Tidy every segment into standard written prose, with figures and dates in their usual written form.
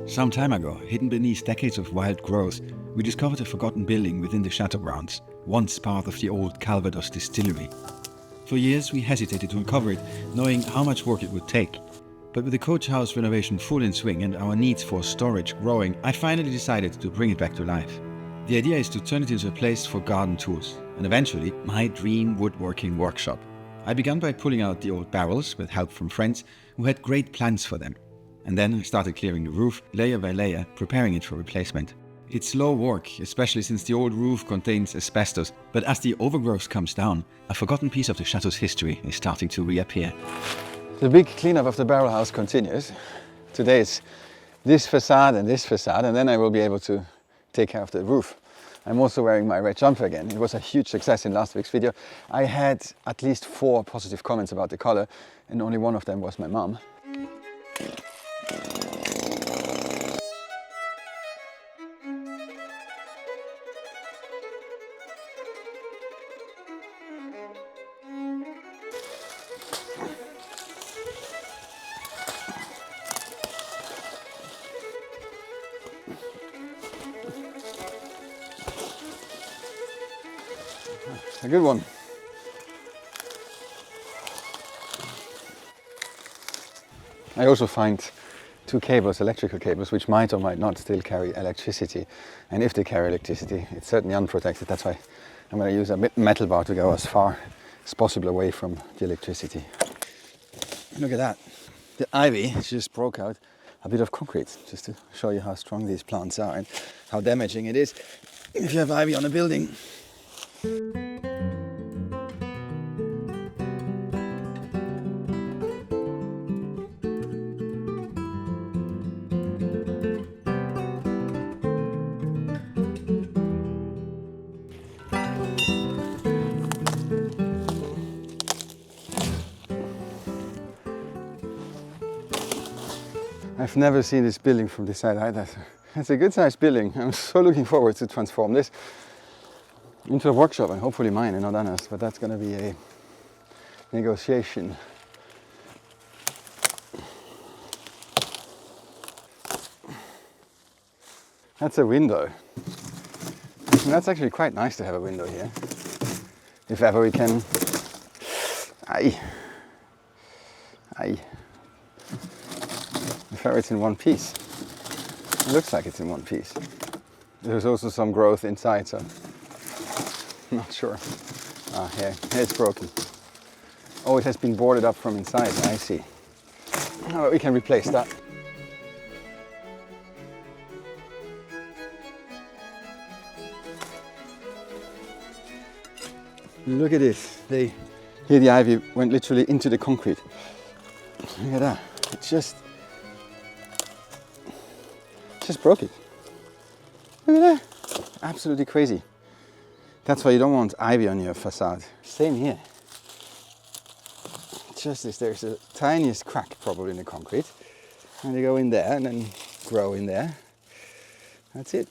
Some time ago, hidden beneath decades of wild growth, we discovered a forgotten building within the Chateau grounds, once part of the old Calvados distillery. For years we hesitated to uncover it, knowing how much work it would take. But with the coach house renovation full in swing and our needs for storage growing, I finally decided to bring it back to life. The idea is to turn it into a place for garden tools, and eventually my dream woodworking workshop. I began by pulling out the old barrels with help from friends who had great plans for them. And then I started clearing the roof, layer by layer, preparing it for replacement. It's slow work, especially since the old roof contains asbestos, but as the overgrowth comes down, a forgotten piece of the Chateau's history is starting to reappear. The big cleanup of the barrel house continues. Today it's this facade, and then I will be able to take care of the roof. I'm also wearing my red jumper again. It was a huge success in last week's video. I had at least 4 positive comments about the color, and only one of them was my mom. A good one. I also find 2 cables, electrical cables, which might or might not still carry electricity. And if they carry electricity, it's certainly unprotected. That's why I'm going to use a metal bar to go as far as possible away from the electricity. Look at that. The ivy just broke out a bit of concrete, just to show you how strong these plants are and how damaging it is if you have ivy on a building. I've never seen this building from this side either. It's a good sized building. I'm so looking forward to transform this into a workshop, and hopefully mine and not Anna's, but that's going to be a negotiation. That's a window. And that's actually quite nice to have a window here. If ever we can. Aye. If ever it's in one piece. It looks like it's in one piece. There's also some growth inside, so I'm not sure. Here it's broken. Oh, it has been boarded up from inside. I see. Oh, we can replace that. Look at this. Here the ivy went literally into the concrete. Look at that. It just broke it. Look at that. Absolutely crazy. That's why you don't want ivy on your facade. Same here. Just this, there's the tiniest crack probably in the concrete. And you go in there and then grow in there. That's it.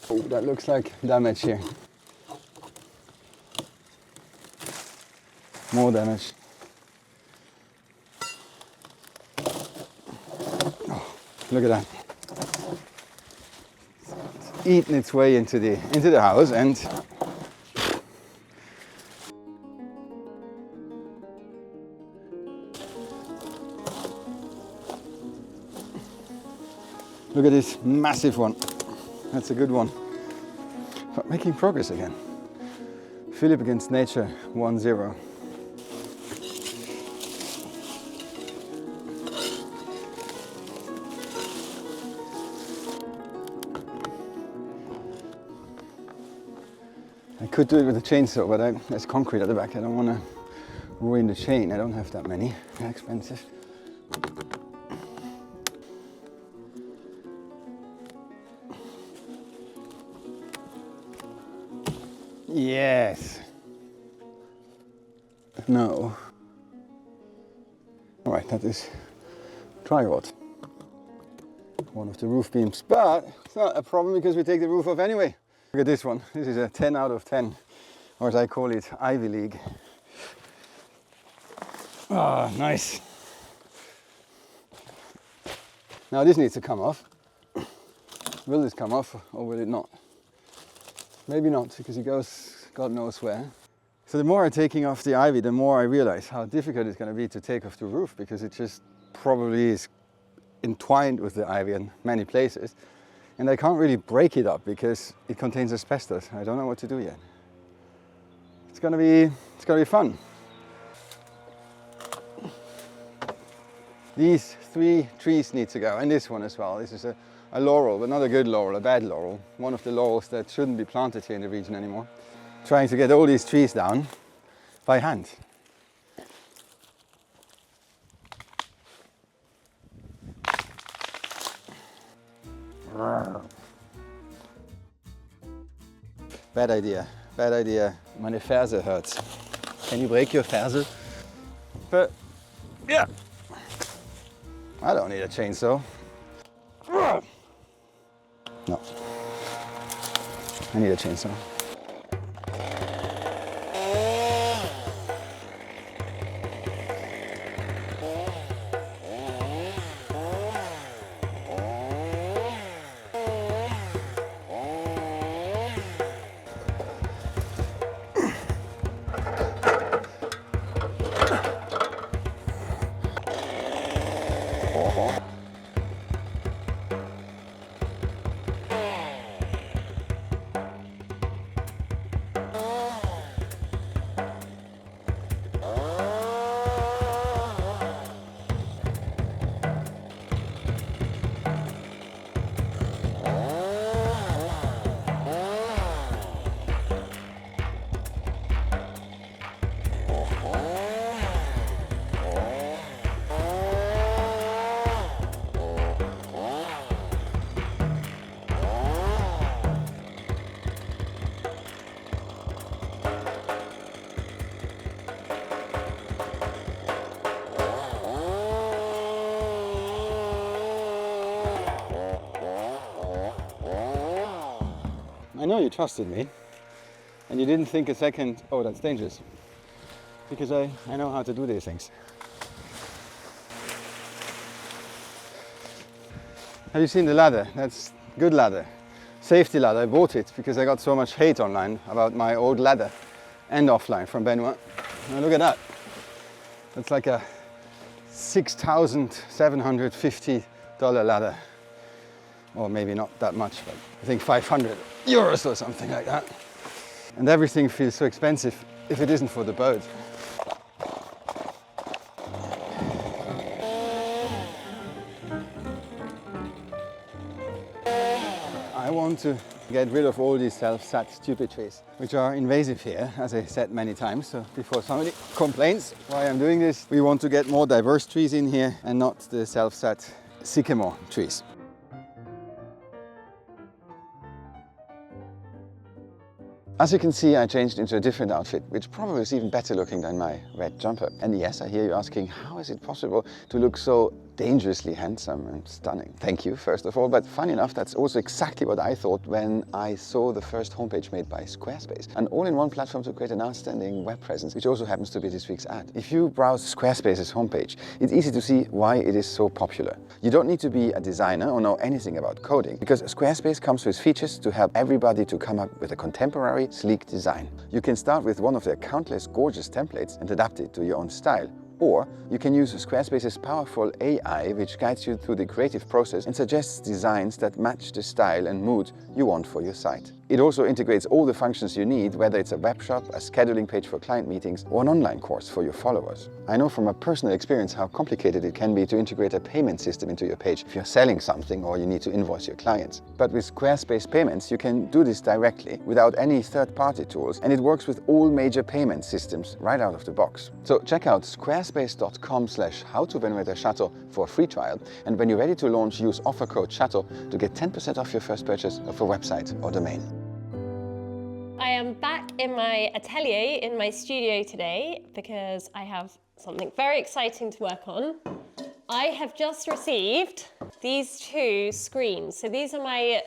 Oh, that looks like damage here. More damage. Oh, look at that. It's eaten its way into the house, and look at this massive one. That's a good one. But making progress again. Philip against nature, 1-0. I could do it with a chainsaw, but there's concrete at the back. I don't want to ruin the chain. I don't have that many. They're expensive. Yes. No. All right, that is drywall. One of the roof beams, but it's not a problem because we take the roof off anyway. Look at this one. This is a 10 out of 10, or as I call it, Ivy League. Ah, nice. Now this needs to come off. Will this come off or will it not? Maybe not, because it goes God knows where. So the more I'm taking off the ivy, the more I realize how difficult it's going to be to take off the roof, because it just probably is entwined with the ivy in many places. And I can't really break it up because it contains asbestos. I don't know what to do yet. It's gonna be fun. These 3 trees need to go, and this one as well. This is a laurel, but not a good laurel, a bad laurel. One of the laurels that shouldn't be planted here in the region anymore. Trying to get all these trees down by hand. Bad idea, bad idea. Meine Ferse hurts. Can you break your Ferse? But yeah, I don't need a chainsaw. No, I need a chainsaw. I know you trusted me, and you didn't think a second, oh, that's dangerous, because I know how to do these things. Have you seen the ladder? That's good ladder. Safety ladder. I bought it because I got so much hate online about my old ladder and offline from Benoit. Now look at that. That's like a $6,750 ladder. Or maybe not that much, but I think 500 euros or something like that. And everything feels so expensive if it isn't for the boat. I want to get rid of all these self-sat stupid trees, which are invasive here, as I said many times. So before somebody complains why I'm doing this, we want to get more diverse trees in here and not the self-sat sycamore trees. As you can see, I changed into a different outfit, which probably is even better looking than my red jumper. And yes, I hear you asking, how is it possible to look so dangerously handsome and stunning? Thank you, first of all, but funny enough, that's also exactly what I thought when I saw the first homepage made by Squarespace, an all-in-one platform to create an outstanding web presence, which also happens to be this week's ad. If you browse Squarespace's homepage, it's easy to see why it is so popular. You don't need to be a designer or know anything about coding, because Squarespace comes with features to help everybody to come up with a contemporary, sleek design. You can start with one of their countless gorgeous templates and adapt it to your own style. Or you can use Squarespace's powerful AI, which guides you through the creative process and suggests designs that match the style and mood you want for your site. It also integrates all the functions you need, whether it's a web shop, a scheduling page for client meetings, or an online course for your followers. I know from a personal experience how complicated it can be to integrate a payment system into your page if you're selling something or you need to invoice your clients. But with Squarespace Payments, you can do this directly without any third-party tools, and it works with all major payment systems right out of the box. So check out squarespace.com/howtobenoit-chateau for a free trial, and when you're ready to launch, use offer code CHATEAU to get 10% off your first purchase of a website or domain. I am back in my atelier, in my studio today, because I have something very exciting to work on. I have just received these 2 screens. So these are my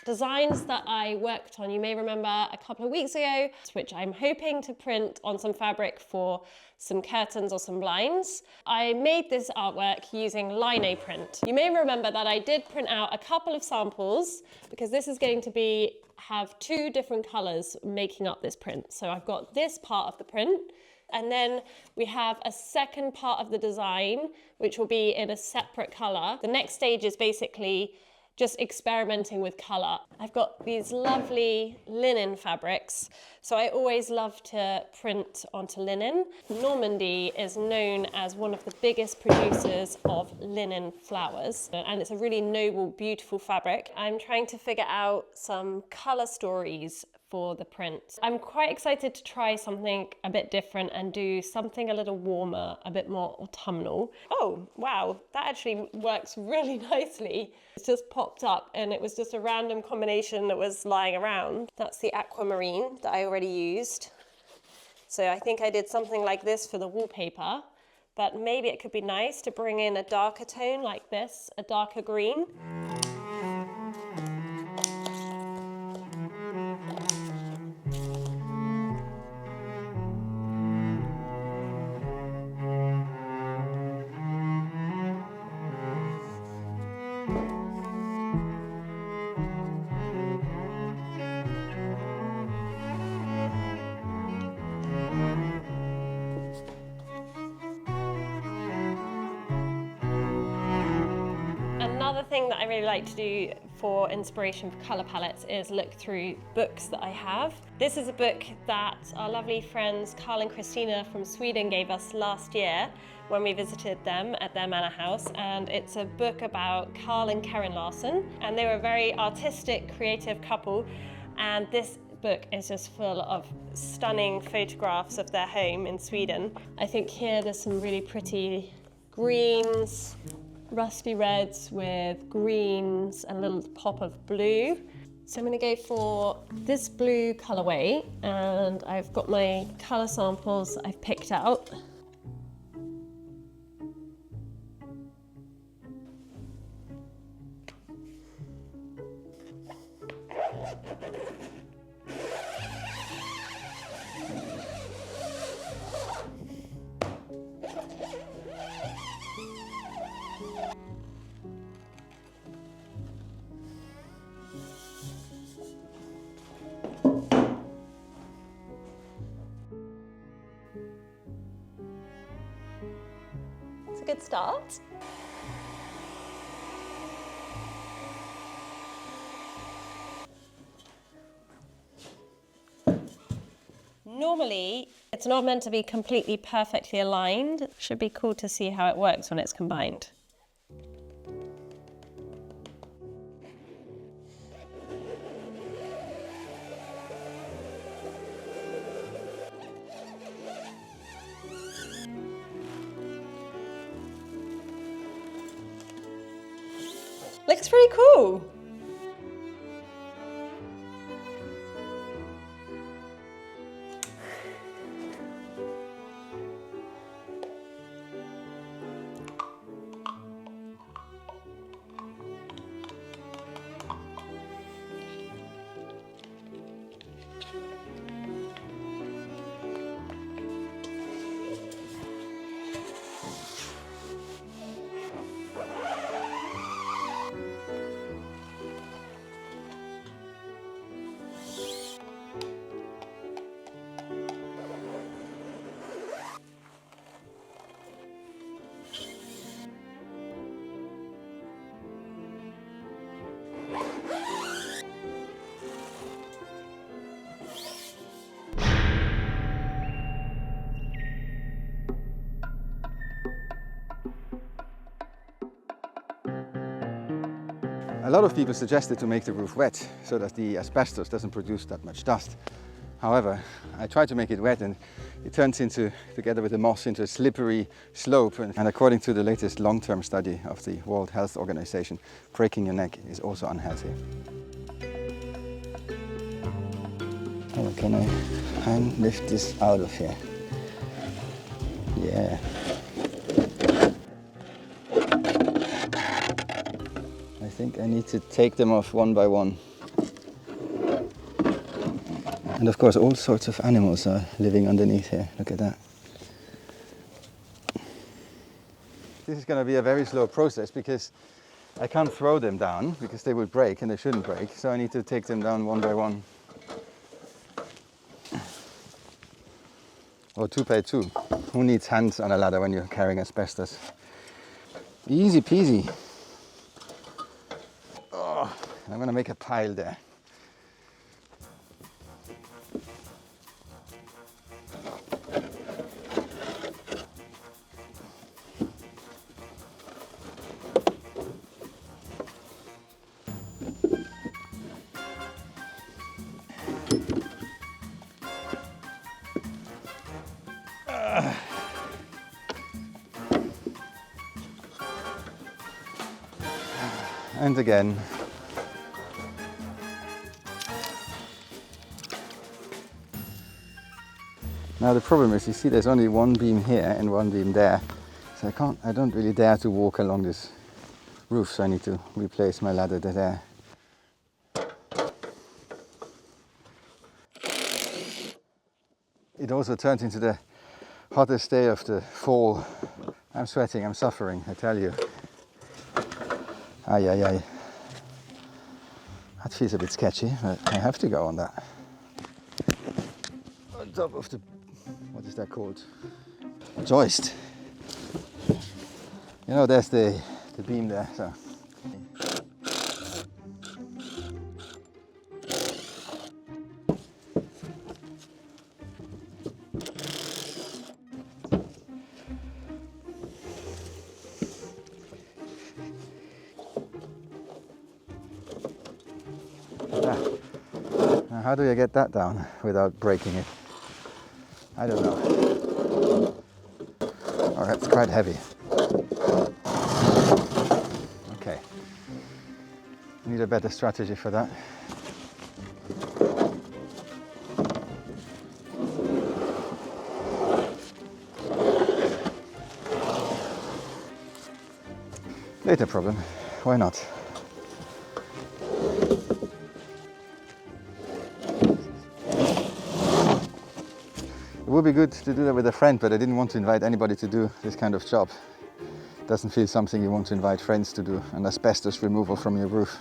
designs that I worked on, you may remember a couple of weeks ago, which I'm hoping to print on some fabric for some curtains or some blinds. I made this artwork using Line print. You may remember that I did print out a couple of samples because this is going to have 2 different colors making up this print. So I've got this part of the print, and then we have a second part of the design, which will be in a separate color. The next stage is basically just experimenting with color. I've got these lovely linen fabrics, so I always love to print onto linen. Normandy is known as one of the biggest producers of linen flowers, and it's a really noble, beautiful fabric. I'm trying to figure out some color stories for the print. I'm quite excited to try something a bit different and do something a little warmer, a bit more autumnal. Oh, wow, that actually works really nicely. It's just popped up and it was just a random combination that was lying around. That's the aquamarine that I already used. So I think I did something like this for the wallpaper, but maybe it could be nice to bring in a darker tone like this, a darker green. Another thing that I really like to do for inspiration for colour palettes is look through books that I have. This is a book that our lovely friends Carl and Christina from Sweden gave us last year when we visited them at their manor house, and it's a book about Carl and Karen Larsson, and they were a very artistic, creative couple, and this book is just full of stunning photographs of their home in Sweden. I think here there's some really pretty greens, rusty reds with greens and a little pop of blue. So I'm going to go for this blue colorway, and I've got my color samples I've picked out. It's a good start. Normally, it's not meant to be completely perfectly aligned. It should be cool to see how it works when it's combined. Looks pretty cool. A lot of people suggested to make the roof wet so that the asbestos doesn't produce that much dust. However, I tried to make it wet and it turns into, together with the moss, into a slippery slope. And according to the latest long-term study of the World Health Organization, breaking your neck is also unhealthy. Oh, can I hand lift this out of here? Yeah. I think I need to take them off one by one. And of course all sorts of animals are living underneath here. Look at that. This is going to be a very slow process because I can't throw them down because they would break and they shouldn't break. So I need to take them down one by one. Or two by two. Who needs hands on a ladder when you're carrying asbestos? Easy peasy. Oh, I'm going to make a pile there. And again. Now the problem is, you see there's only one beam here and one beam there. So I don't really dare to walk along this roof, so I need to replace my ladder there. It also turns into the hottest day of the fall. I'm sweating, I'm suffering, I tell you. Ay, ay, ay. That feels a bit sketchy, but I have to go on that. On top of the, what is that called? Joist. You know, there's the beam there, so. Now how do you get that down without breaking it? I don't know. Oh, that's quite heavy. Okay. Need a better strategy for that. Later problem. Why not? It would be good to do that with a friend, but I didn't want to invite anybody to do this kind of job. It doesn't feel something you want to invite friends to do, an asbestos removal from your roof.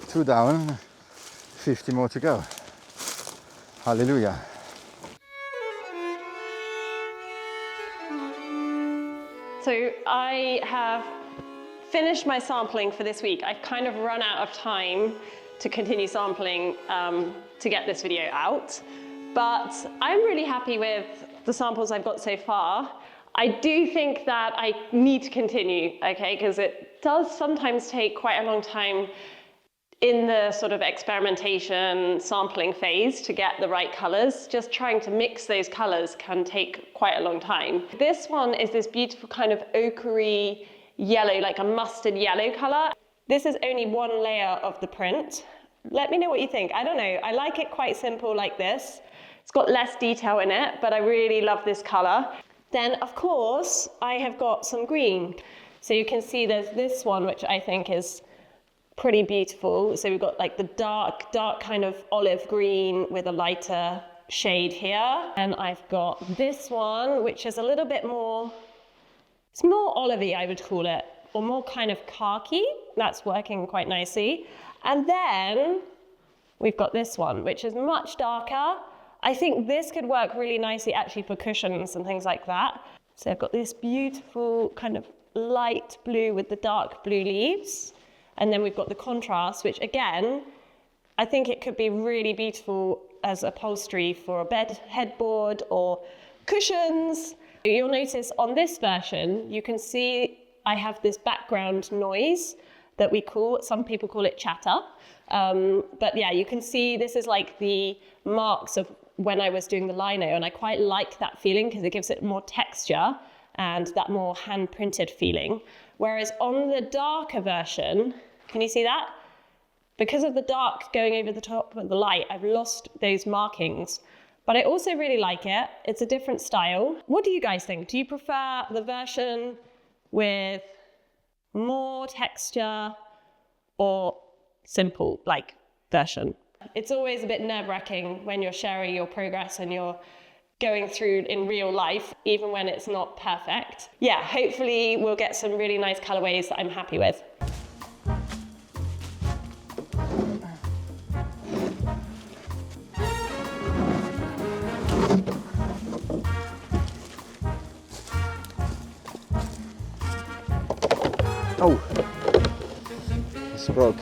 Two down, 50 more to go. Hallelujah. So I have finished my sampling for this week. I've kind of run out of time to continue sampling to get this video out, but I'm really happy with the samples I've got so far. I do think that I need to continue, okay, because it does sometimes take quite a long time in the sort of experimentation sampling phase to get the right colors. Just trying to mix those colors can take quite a long time. This one is this beautiful kind of ochre yellow, like a mustard yellow color. This is only one layer of the print. Let me know what you think. I don't know, I like it quite simple like this. It's got less detail in it, but I really love this color. Then of course, I have got some green. So you can see there's this one, which I think is pretty beautiful. So we've got like the dark kind of olive green with a lighter shade here. And I've got this one, which is a little bit more, it's more olivey, I would call it, or more kind of khaki. That's working quite nicely. And then we've got this one, which is much darker. I think this could work really nicely actually for cushions and things like that. So I've got this beautiful kind of light blue with the dark blue leaves. And then we've got the contrast, which again, I think it could be really beautiful as upholstery for a bed headboard or cushions. You'll notice on this version, you can see I have this background noise that we call, some people call it chatter. But yeah, you can see this is like the marks of when I was doing the lino, and I quite like that feeling because it gives it more texture. and that more hand-printed feeling. Whereas on the darker version, can you see that? Because of the dark going over the top of the light, I've lost those markings. But I also really like it. It's a different style. What do you guys think? Do you prefer the version with more texture or simple, like, version? It's always a bit nerve-wracking when you're sharing your progress and you're going through in real life, even when it's not perfect. Yeah, hopefully we'll get some really nice colorways that I'm happy with. Oh, it's broke.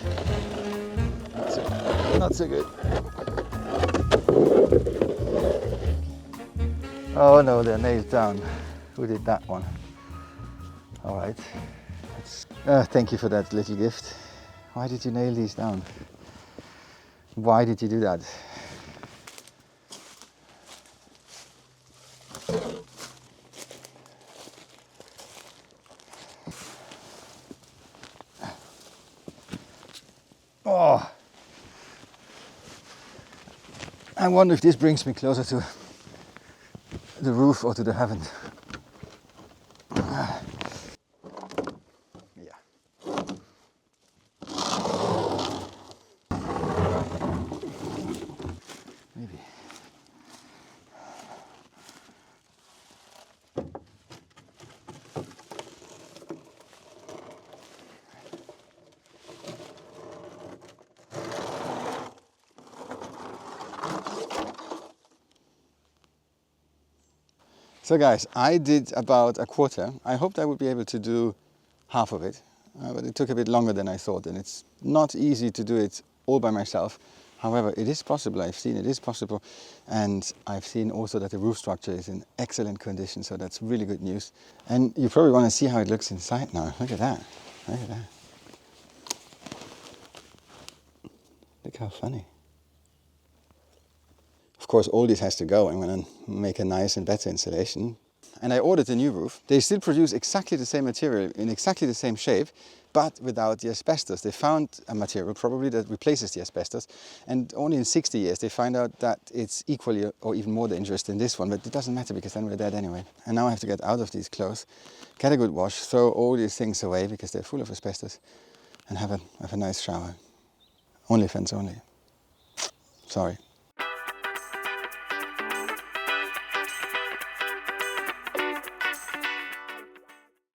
Not so good. Oh no, they're nailed down. Who did that one? All right. Thank you for that little gift. Why did you nail these down? Why did you do that? Oh, I wonder if this brings me closer to the roof or to the heaven. Yeah. Maybe. So guys, I did about a quarter. I hoped I would be able to do half of it, but it took a bit longer than I thought, and it's not easy to do it all by myself. However, it is possible. I've seen it is possible, and I've seen also that the roof structure is in excellent condition, so that's really good news. And you probably want to see how it looks inside now. Look at that. Look at that. Look how funny. Of course, all this has to go. I'm going to make a nice and better installation. And I ordered a new roof. They still produce exactly the same material in exactly the same shape, but without the asbestos. They found a material probably that replaces the asbestos, and only in 60 years they find out that it's equally or even more dangerous than this one, but it doesn't matter because then we're dead anyway. And now I have to get out of these clothes, get a good wash, throw all these things away because they're full of asbestos, and have a nice shower. OnlyFans only. Sorry.